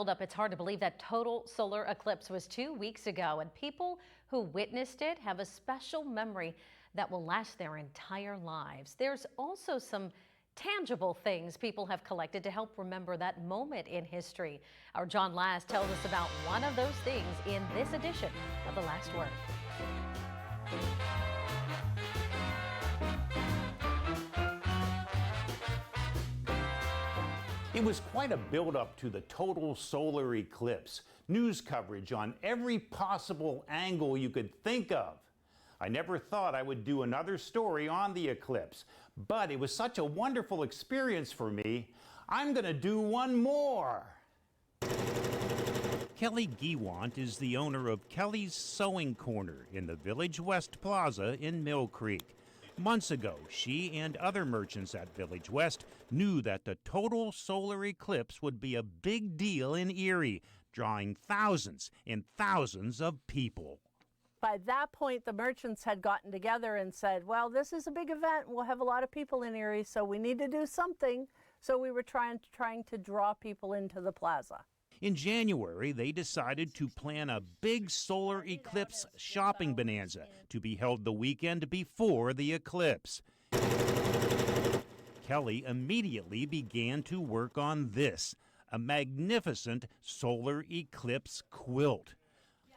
It's hard to believe that total solar eclipse was 2 weeks ago, and people who witnessed it have a special memory that will last their entire lives. There's also some tangible things people have collected to help remember that moment in history. Our John Last tells us about one of those things in this edition of The Last Word. It was quite a build-up to the total solar eclipse. News coverage on every possible angle you could think of. I never thought I would do another story on the eclipse, but it was such a wonderful experience for me, I'm gonna do one more. Kelly Giewant is the owner of Kelly's Sewing Corner in the Village West Plaza in Mill Creek. Months ago, she and other merchants at Village West knew that the total solar eclipse would be a big deal in Erie, drawing thousands and thousands of people. By that point, the merchants had gotten together and said, well, this is a big event. We'll have a lot of people in Erie, so we need to do something. So we were trying to draw people into the plaza. In January, they decided to plan a big solar eclipse shopping bonanza to be held the weekend before the eclipse. Kelly immediately began to work on this, a magnificent solar eclipse quilt.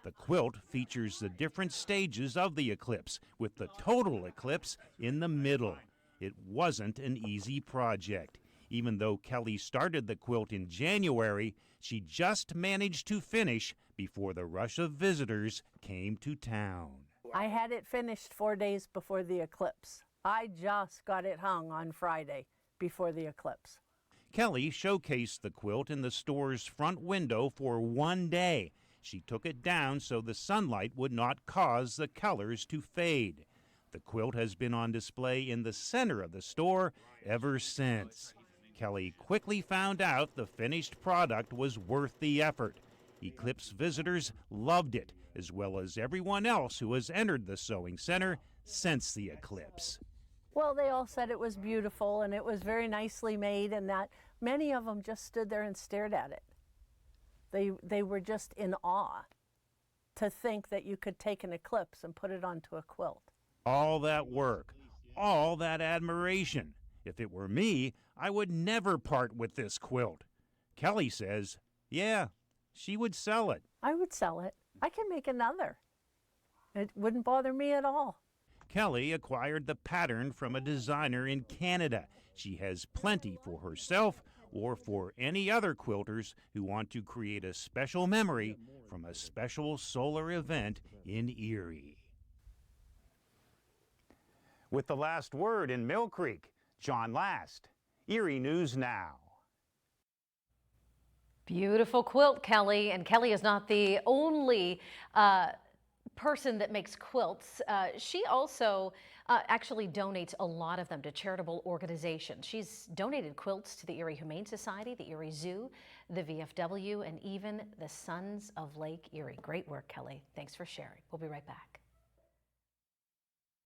The quilt features the different stages of the eclipse, with the total eclipse in the middle. It wasn't an easy project. Even though Kelly started the quilt in January, she just managed to finish before the rush of visitors came to town. I had it finished 4 days before the eclipse. I just got it hung on Friday before the eclipse. Kelly showcased the quilt in the store's front window for 1 day. She took it down so the sunlight would not cause the colors to fade. The quilt has been on display in the center of the store ever since. Kelly quickly found out the finished product was worth the effort. Eclipse visitors loved it, as well as everyone else who has entered the sewing center since the eclipse. Well, they all said it was beautiful and it was very nicely made, and that many of them just stood there and stared at it. They were just in awe to think that you could take an eclipse and put it onto a quilt. All that work, all that admiration. If it were me, I would never part with this quilt. Kelly says, yeah, she would sell it. I would sell it. I can make another. It wouldn't bother me at all. Kelly acquired the pattern from a designer in Canada. She has plenty for herself or for any other quilters who want to create a special memory from a special solar event in Erie. With the last word in Mill Creek, John Last, Erie News Now. Beautiful quilt, Kelly. And Kelly is not the only person that makes quilts. She also actually donates a lot of them to charitable organizations. She's donated quilts to the Erie Humane Society, the Erie Zoo, the VFW, and even the Sons of Lake Erie. Great work, Kelly. Thanks for sharing. We'll be right back.